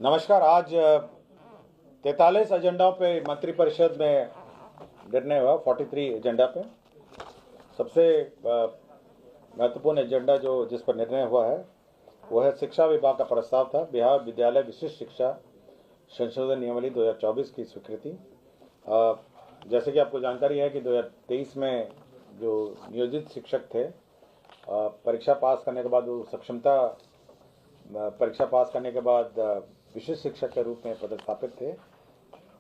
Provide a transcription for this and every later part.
नमस्कार। आज 43 एजेंडाओं पे मंत्रिपरिषद में निर्णय हुआ। 43 एजेंडा पे सबसे महत्वपूर्ण एजेंडा जिस पर निर्णय हुआ है वो है शिक्षा विभाग का प्रस्ताव था। बिहार विद्यालय विशिष्ट शिक्षा संशोधन नियमावली 2024 की स्वीकृति। जैसे कि आपको जानकारी है कि 2023 में जो नियोजित शिक्षक थे, परीक्षा पास करने के बाद वो सक्षमता परीक्षा पास करने के बाद विशिष्ट शिक्षक के रूप में पदस्थापित थे,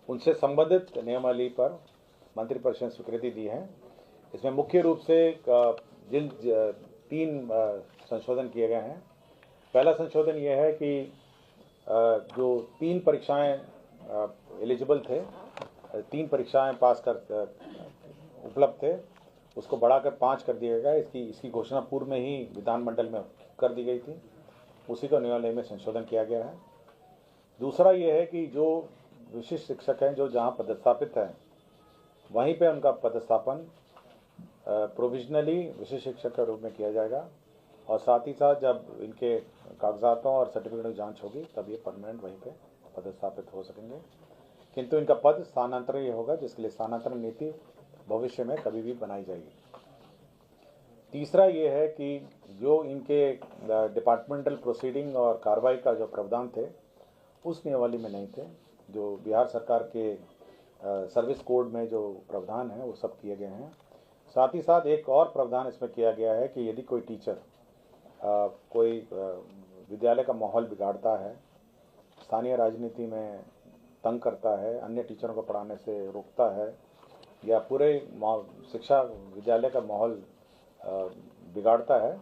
उनसे संबंधित नियमावली पर मंत्रिपरिषद स्वीकृति दी है। इसमें मुख्य रूप से जिन 3 संशोधन किए गए हैं। पहला संशोधन यह है कि जो 3 परीक्षाएं एलिजिबल थे, 3 परीक्षाएं पास कर उपलब्ध थे, उसको बढ़ाकर 5 कर दिया गया। इसकी घोषणा पूर्व में ही विधानमंडल में कर दी गई थी। उसी को नियमावली में संशोधन किया गया है। दूसरा ये है कि जो विशिष्ट शिक्षक हैं जो जहां पदस्थापित हैं वहीं पे उनका पदस्थापन प्रोविजनली विशिष्ट शिक्षक के रूप में किया जाएगा, और साथ ही साथ जब इनके कागजातों और सर्टिफिकेट की जांच होगी तब ये परमानेंट वहीं पे पदस्थापित हो सकेंगे। किंतु इनका पद स्थानांतरण ये होगा, जिसके लिए स्थानांतरण नीति भविष्य में कभी भी बनाई जाएगी। तीसरा ये है कि जो इनके डिपार्टमेंटल प्रोसीडिंग और कार्रवाई का जो प्रावधान थे उस नियमावली में नहीं थे। जो बिहार सरकार के सर्विस कोड में जो प्रावधान है वो सब किए गए हैं। साथ ही साथ एक और प्रावधान इसमें किया गया है कि यदि कोई टीचर कोई विद्यालय का माहौल बिगाड़ता है, स्थानीय राजनीति में तंग करता है, अन्य टीचरों को पढ़ाने से रोकता है, या पूरे शिक्षा विद्यालय का माहौल बिगाड़ता है,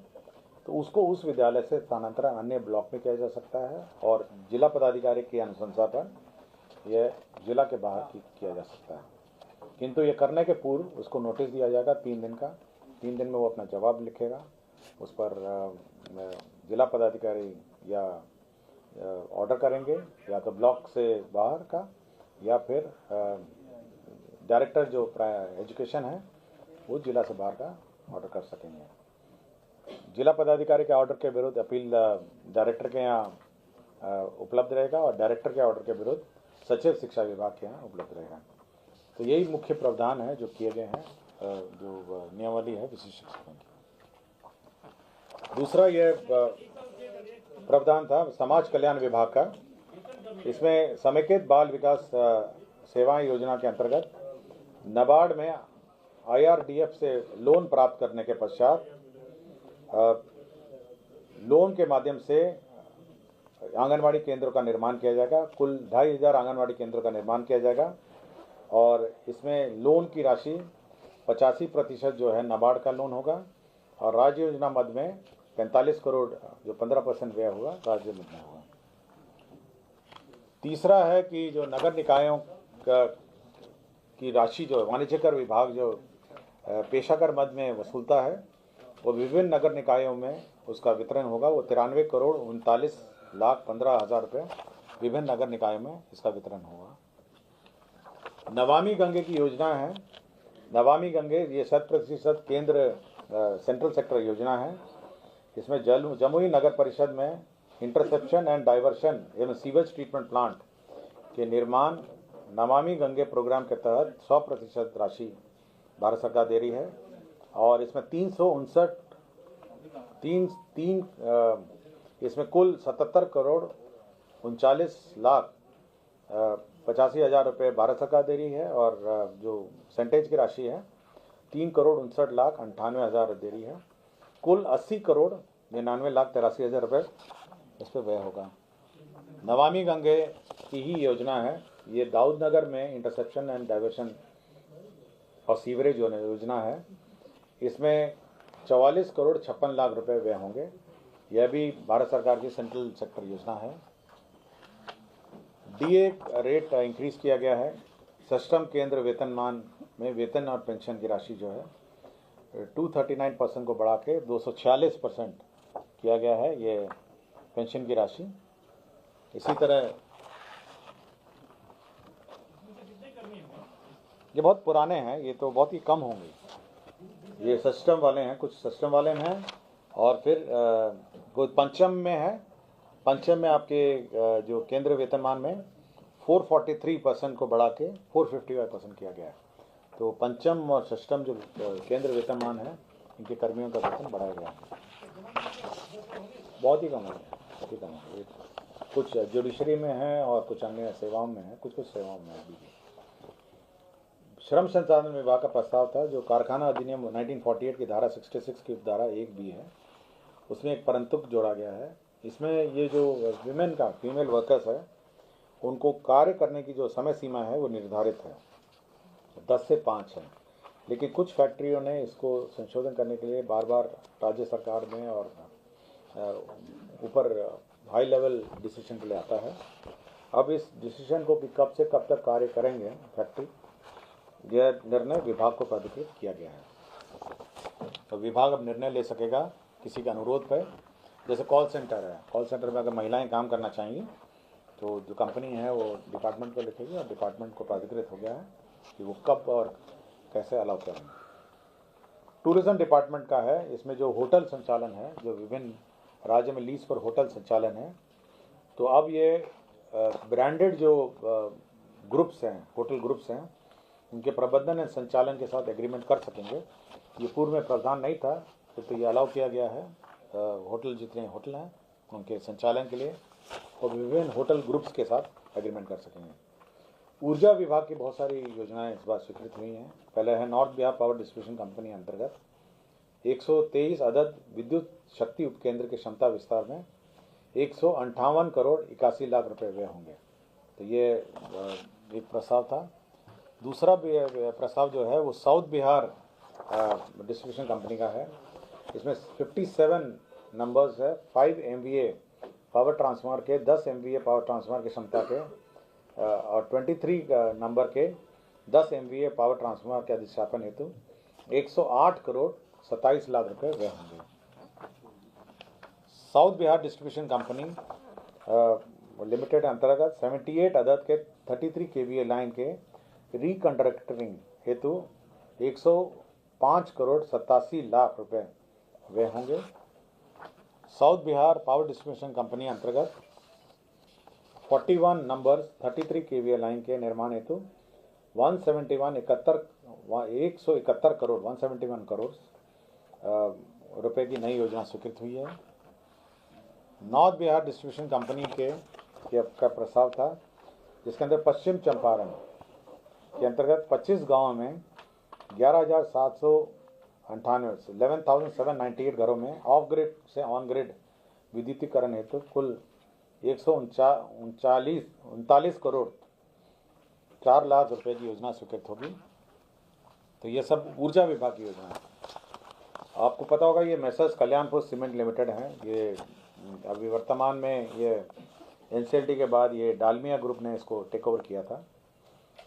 तो उसको उस विद्यालय से स्थानांतरण अन्य ब्लॉक में किया जा सकता है, और जिला पदाधिकारी की अनुशंसा पर यह जिला के बाहर किया जा सकता है। किंतु ये करने के पूर्व उसको नोटिस दिया जाएगा 3 दिन का। 3 दिन में वो अपना जवाब लिखेगा। उस पर जिला पदाधिकारी या ऑर्डर करेंगे, या तो ब्लॉक से बाहर का, या फिर डायरेक्टर जो एजुकेशन है वो जिला से बाहर का ऑर्डर कर सकेंगे। जिला पदाधिकारी के ऑर्डर के विरुद्ध अपील डायरेक्टर के यहाँ उपलब्ध रहेगा, और डायरेक्टर के ऑर्डर के विरुद्ध सचिव शिक्षा विभाग के यहाँ उपलब्ध रहेगा। तो यही मुख्य प्रावधान है जो किए गए हैं, जो नियमावली है विशिष्ट शिक्षकों की। दूसरा यह प्रावधान था समाज कल्याण विभाग का। इसमें समेकित बाल विकास सेवाएं योजना के अंतर्गत नाबार्ड में IRDF से लोन प्राप्त करने के पश्चात लोन के माध्यम से आंगनवाड़ी केंद्रों का निर्माण किया जाएगा। कुल 2500 आंगनवाड़ी केंद्रों का निर्माण किया जाएगा, और इसमें लोन की राशि 85% जो है नाबार्ड का लोन होगा, और राज्य योजना मद में 45 करोड़ जो 15% व्यय होगा राज्य मद में होगा। तीसरा है कि जो नगर निकायों की राशि जो वाणिज्य कर विभाग जो पेशाकर मद में वसूलता है, वो विभिन्न नगर निकायों में उसका वितरण होगा। वो 93,39,15,000 रुपये विभिन्न नगर निकायों में इसका वितरण होगा। नमामि गंगे की योजना है। नमामि गंगे ये 100% केंद्र सेंट्रल सेक्टर योजना है। इसमें जमुई नगर परिषद में इंटरसेप्शन एंड डाइवर्शन एवं सीवेज ट्रीटमेंट प्लांट के निर्माण नमामि गंगे प्रोग्राम के तहत 100% राशि भारत सरकार दे रही है, और इसमें इसमें कुल 77 करोड़ 39,85,000 रुपये भारत सरकार दे रही है, और जो सेंटेज की राशि है 3,59,98,000 दे रही है। कुल 80 करोड़ 99,83,000 रुपये इस पर व्यय होगा। नमामि गंगे की ही योजना है। ये दाऊद नगर में इंटरसेप्शन एंड डाइवर्शन और सीवरेज योजना है। इसमें 44 करोड़ 56 लाख रुपए व्यय होंगे। यह भी भारत सरकार की सेंट्रल सेक्टर योजना है। DA रेट इंक्रीज किया गया है। सश्रम केंद्र वेतनमान में वेतन और पेंशन की राशि जो है 239% को बढ़ा के 246% किया गया है ये पेंशन की राशि। इसी तरह ये बहुत पुराने हैं, ये तो बहुत ही कम होंगे। ये सस्टम वाले हैं, कुछ सस्टम वाले हैं, और फिर कोई पंचम में है, पंचम में आपके जो केंद्र वेतनमान में 443% को बढ़ा के 455% किया गया है। तो पंचम और षष्टम जो केंद्र वेतनमान है इनके कर्मियों का वेतन बढ़ाया गया है। बहुत ही कम है, बहुत ही कम है। कुछ जुडिशरी में है और कुछ अन्य सेवाओं में है, कुछ सेवाओं में अभी भी। श्रम संसाधन विभाग का प्रस्ताव था जो कारखाना अधिनियम 1948 की धारा 66 की धारा 1B है, उसमें एक परंतुक जोड़ा गया है। इसमें ये जो विमेन का फीमेल वर्कर्स है उनको कार्य करने की जो समय सीमा है वो निर्धारित है, 10 से 5 है। लेकिन कुछ फैक्ट्रियों ने इसको संशोधन करने के लिए बार बार राज्य सरकार में और ऊपर हाई लेवल डिसीजन के लिए आता है। अब इस डिसीजन को कि कब से कब तक कार्य करेंगे फैक्ट्री, यह निर्णय विभाग को प्राधिकृत किया गया है। तो विभाग अब निर्णय ले सकेगा किसी के अनुरोध पर। जैसे कॉल सेंटर है, कॉल सेंटर में अगर महिलाएं काम करना चाहेंगी तो जो कंपनी है वो डिपार्टमेंट को लिखेगी और डिपार्टमेंट को प्राधिकृत हो गया है कि वो कब और कैसे अलाउ करेंगे। टूरिज्म डिपार्टमेंट का है, इसमें जो होटल संचालन है, जो विभिन्न राज्य में लीज पर होटल संचालन है, तो अब ये ब्रांडेड जो ग्रुप्स हैं, होटल ग्रुप्स हैं, उनके प्रबंधन और संचालन के साथ एग्रीमेंट कर सकेंगे। ये पूर्व में प्रावधान नहीं था, तो ये अलाउ किया गया है। होटल जितने होटल हैं उनके संचालन के लिए और विभिन्न होटल ग्रुप्स के साथ एग्रीमेंट कर सकेंगे। ऊर्जा विभाग की बहुत सारी योजनाएं इस बार स्वीकृत हुई हैं। पहले है north Bihar power distribution company अंतर्गत 123 अदद विद्युत शक्ति उपकेंद्र की क्षमता विस्तार में 158 करोड़ 81 लाख रुपए व्यय होंगे। तो ये एक प्रस्ताव था। दूसरा प्रस्ताव जो है वो साउथ बिहार डिस्ट्रीब्यूशन कंपनी का है। इसमें 57 नंबर्स है, 5 MVA पावर ट्रांसफार्मर के, 10 MVA पावर ट्रांसफार्मर की क्षमता के और 23 नंबर के 10 MVA पावर ट्रांसफार्मर के अधिष्ठापन हेतु 108 करोड़ 27 लाख रुपए व्यय होंगे। South Bihar distribution company limited अंतर्गत 78 अदद के 33 KVA लाइन के रिकंडक्टरिंग हेतु 105 करोड़ 87 लाख रुपए व्यय होंगे। South Bihar power distribution company अंतर्गत 41 नंबर 33 KVA लाइन के निर्माण हेतु 171 करोड़ रुपए की नई योजना स्वीकृत हुई है। नॉर्थ बिहार डिस्ट्रीब्यूशन कंपनी का प्रस्ताव था जिसके अंदर पश्चिम चंपारण के अंतर्गत 25 गांवों में 11,798 घरों में ऑफ ग्रिड से ऑन ग्रिड विद्युतीकरण हेतु कुल 139 करोड़ 4 लाख रुपए की योजना स्वीकृत होगी। तो ये सब ऊर्जा विभाग की योजना है। आपको पता होगा ये मैसर्स कल्याणपुर सीमेंट लिमिटेड है। ये अभी वर्तमान में ये NCLT के बाद ये डालमिया ग्रुप ने इसको टेक ओवर किया था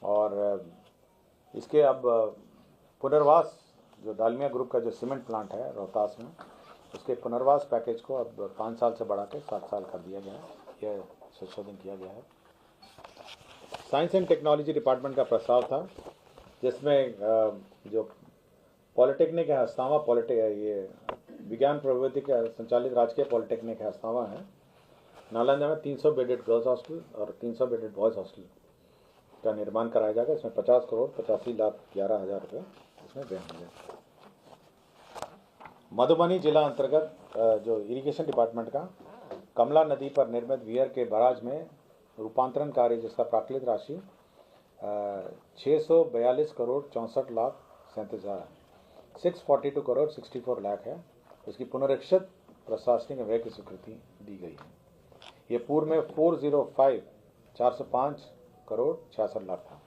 और इसके अब पुनर्वास जो डालमिया ग्रुप का जो सीमेंट प्लांट है रोहतास में, उसके पुनर्वास पैकेज को अब 5 साल से बढ़ा के 7 साल कर दिया गया है। यह संशोधन किया गया है। साइंस एंड टेक्नोलॉजी डिपार्टमेंट का प्रस्ताव था जिसमें जो पॉलिटेक्निक है हस्तावा ये विज्ञान प्रवृत्ति के संचालित राजकीय पॉलिटेक्निक है हस्तावा है, नालंदा में 300 बेडेड गर्ल्स हॉस्टल और 300 बेडेड बॉयज़ हॉस्टल का निर्माण कराया जाएगा। इसमें 50 करोड़ 85 लाख 11 हज़ार रुपये इसमें व्यय होंगे। मधुबनी जिला अंतर्गत जो इरिगेशन डिपार्टमेंट का कमला नदी पर निर्मित वियर के बराज में रूपांतरण कार्य जिसका प्राकृतिक राशि 642 करोड़ 64 लाख 37 हज़ार 642 करोड़ 64 लाख है। इसकी पुनरीक्षित प्रशासनिक व्यय की स्वीकृति दी गई है। ये पूर्व में 405 करोड़ 66 लाख था।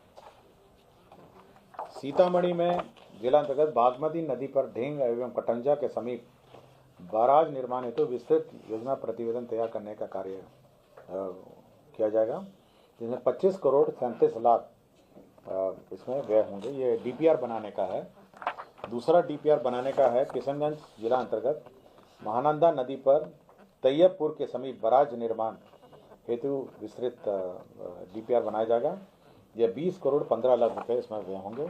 सीतामढ़ी में जिला अंतर्गत बागमती नदी पर ढेंग एवं कटंजा के समीप बाराज निर्माण हेतु विस्तृत योजना प्रतिवेदन तैयार करने का कार्य किया जाएगा, जिसमें 25 करोड़ 37 लाख इसमें व्यय होंगे। ये DPR बनाने का है। दूसरा DPR बनाने का है किशनगंज जिला अंतर्गत महानंदा नदी पर तैयबपुर के समीप बराज निर्माण हेतु विस्तृत DPR बनाया जाएगा। यह 20 करोड़ 15 लाख रुपए इसमें व्यय होंगे।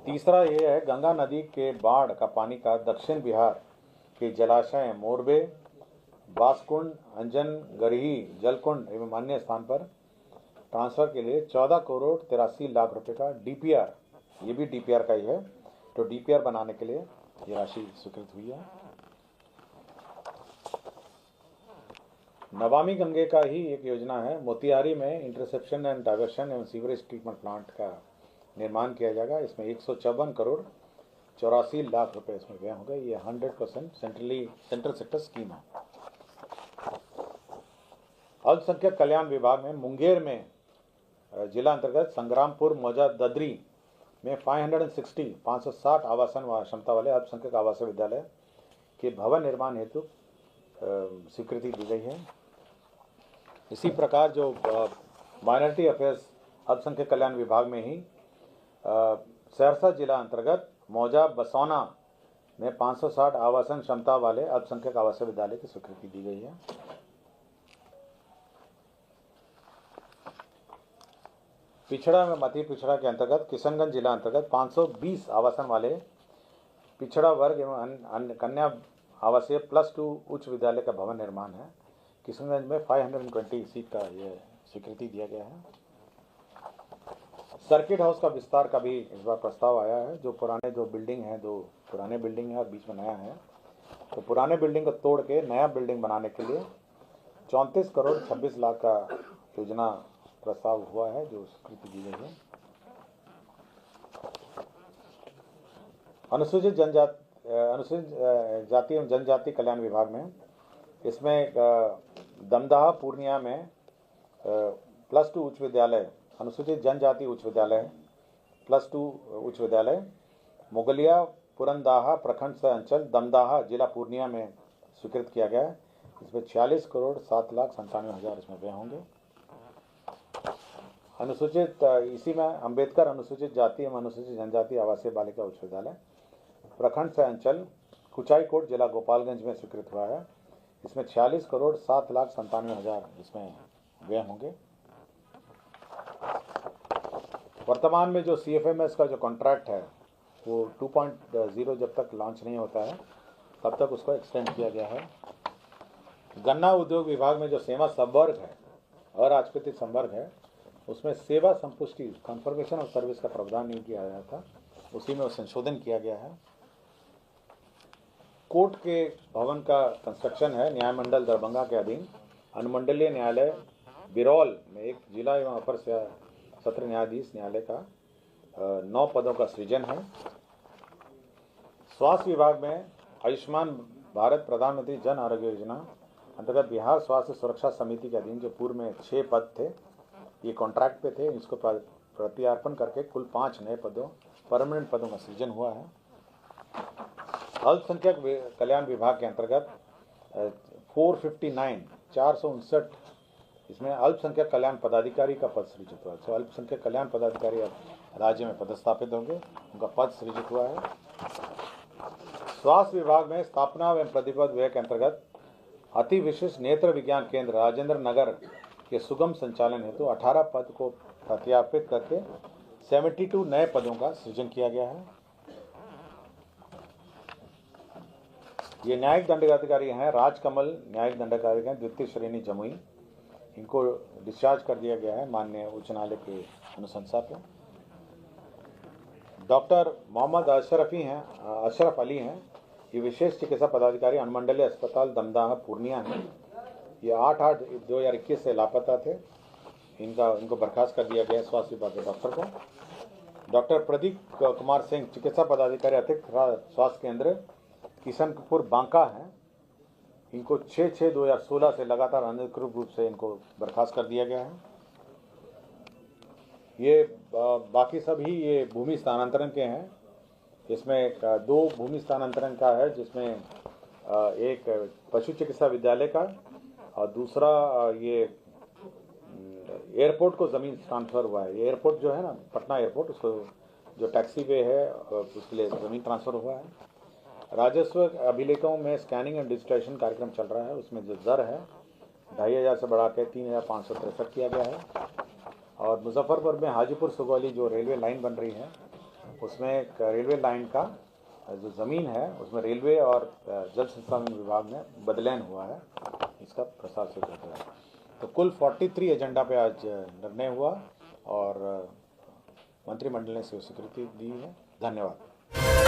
तीसरा ये है गंगा नदी के बाढ़ का पानी का दक्षिण बिहार के जलाशय मोरबे, बासकुंड, अंजन, गरही, जलकुंड एवं अन्य स्थान पर ट्रांसफर के लिए 14 करोड़ 83 लाख रुपए का डीपीआर, ये भी डीपीआर का ही है, तो डीपीआर बनाने के लिए ये राशि स्वीकृत हुई है। नमामि गंगे का ही एक योजना है, मोतिहारी में इंटरसेप्शन एंड डाइवर्शन एवं सीवरेज ट्रीटमेंट प्लांट का निर्माण किया जाएगा। इसमें 154 करोड़ 84 लाख रुपए इसमें व्यय होंगे। ये 100% सेंट्रल सेक्टर स्कीम है। अल्पसंख्यक कल्याण विभाग में मुंगेर में जिला अंतर्गत संग्रामपुर, मौजा, ददरी में 560 आवासन व क्षमता वाले अल्पसंख्यक आवासीय विद्यालय के भवन निर्माण हेतु स्वीकृति दी गई है। इसी प्रकार जो माइनॉरिटी अफेयर्स अल्पसंख्यक कल्याण विभाग में ही सहरसा जिला अंतर्गत मौजा, बसौना में 560 आवासन क्षमता वाले अल्पसंख्यक आवासीय विद्यालय की स्वीकृति दी गई है। पिछड़ा में मध्य पिछड़ा के अंतर्गत किशनगंज जिला अंतर्गत 520 आवासन वाले पिछड़ा वर्ग एवं कन्या आवासीय +2 उच्च विद्यालय का भवन निर्माण है। किशनगंज में 520 सीट का ये स्वीकृति दिया गया है। सर्किट हाउस का विस्तार का भी इस बार प्रस्ताव आया है। जो पुराने जो बिल्डिंग है, दो पुराने बिल्डिंग है और बीच में नया है, तो पुराने बिल्डिंग को तोड़ के नया बिल्डिंग बनाने के लिए 34 करोड़ 26 लाख का योजना प्रस्ताव हुआ है, जो स्वीकृति दी गई है। अनुसूचित जाति एवं जनजाति कल्याण विभाग में इसमें दमदाहा पूर्णिया में +2 उच्च विद्यालय, अनुसूचित जनजाति उच्च विद्यालय +2 उच्च विद्यालय, मुगलिया पुरंदाहा प्रखंड सह अंचल दमदाहा जिला पूर्णिया में स्वीकृत किया गया है। इसमें 46 करोड़ 7 लाख 97 हज़ार इसमें व्यय होंगे। अनुसूचित इसी में अंबेडकर अनुसूचित जाति एवं अनुसूचित जनजाति आवासीय बालिका उच्च विद्यालय प्रखंड सह अंचल कुचाईकोट जिला गोपालगंज में स्वीकृत हुआ है। इसमें 46 करोड़ 7 लाख 97 हज़ार इसमें व्यय होंगे। वर्तमान में जो CFMS का जो कॉन्ट्रैक्ट है वो 2.0 जब तक लॉन्च नहीं होता है तब तक उसको एक्सटेंड किया गया है। गन्ना उद्योग विभाग में जो सेवा संवर्ग है, अराजपत्रित संवर्ग है, उसमें सेवा संपुष्टि कन्फर्मेशन ऑफ सर्विस का प्रावधान नहीं किया गया था, उसी में संशोधन किया गया है। कोर्ट के भवन का कंस्ट्रक्शन है न्याय मंडल दरभंगा के अधीन अनुमंडलीय न्यायालय बिरौल में एक जिला एवं अपर सत्र न्यायाधीश न्यायालय का 9 पदों का सृजन है। स्वास्थ्य विभाग में आयुष्मान भारत प्रधानमंत्री जन आरोग्य योजना अंतर्गत बिहार स्वास्थ्य सुरक्षा समिति के अधीन जो पूर्व में 6 पद थे, ये कॉन्ट्रैक्ट पे थे, इसको प्रत्यार्पण करके कुल 5 नए पदों परमानेंट पदों का सृजन हुआ है। अल्पसंख्यक कल्याण विभाग के अंतर्गत 459 इसमें अल्पसंख्यक कल्याण पदाधिकारी का पद सृजित हुआ है। तो अल्पसंख्यक कल्याण पदाधिकारी अब राज्य में पदस्थापित होंगे, उनका पद सृजित हुआ है। स्वास्थ्य विभाग में स्थापना एवं प्रतिपद व्यय के अंतर्गत अति विशिष्ट नेत्र विज्ञान केंद्र राजेंद्र नगर के सुगम संचालन हेतु 18 पद को प्रत्यार्पित करके 72 नए पदों का सृजन किया गया है। ये न्यायिक दंडाधिकारी हैं राजकमल न्यायिक दंडाधिकारी हैं द्वितीय श्रेणी जमुई, इनको डिस्चार्ज कर दिया गया है माननीय उच्च न्यायालय के अनुशंसा पे। डॉक्टर मोहम्मद अशरफ अली हैं, ये विशेष चिकित्सा पदाधिकारी अनुमंडलीय अस्पताल दमदाहा पूर्णिया है। ये 8/8/2021 से लापता थे, इनको बर्खास्त कर दिया गया स्वास्थ्य विभाग के डॉक्टर को। डॉक्टर प्रदीप कुमार सिंह चिकित्सा पदाधिकारी अतिरिक्त स्वास्थ्य केंद्र किशनपुर बांका हैं, इनको 6/6/2016 से लगातार अनधिकृत रूप से इनको बर्खास्त कर दिया गया है। ये बाकी सभी ये भूमि स्थानांतरण के हैं। इसमें 2 भूमि स्थानांतरण का है, जिसमें एक पशु चिकित्सा विद्यालय का और दूसरा ये एयरपोर्ट को ज़मीन ट्रांसफ़र हुआ है। ये एयरपोर्ट जो है ना पटना एयरपोर्ट, उसको जो टैक्सी वे है उसके लिए ज़मीन ट्रांसफ़र हुआ है। राजस्व अभिलेखों में स्कैनिंग एंड डिजिटाइजेशन कार्यक्रम चल रहा है, उसमें जो दर है 2500 से बढ़ा के 3563 किया गया है। और मुजफ्फरपुर में हाजीपुर सुगौली जो रेलवे लाइन बन रही है, उसमें एक रेलवे लाइन का जो ज़मीन है उसमें रेलवे और जल संसाधन विभाग में बदलाव हुआ है। इसका प्रसार से होता है। तो कुल 43 एजेंडा पे आज निर्णय हुआ और मंत्रिमंडल ने इसे स्वीकृति दी है। धन्यवाद।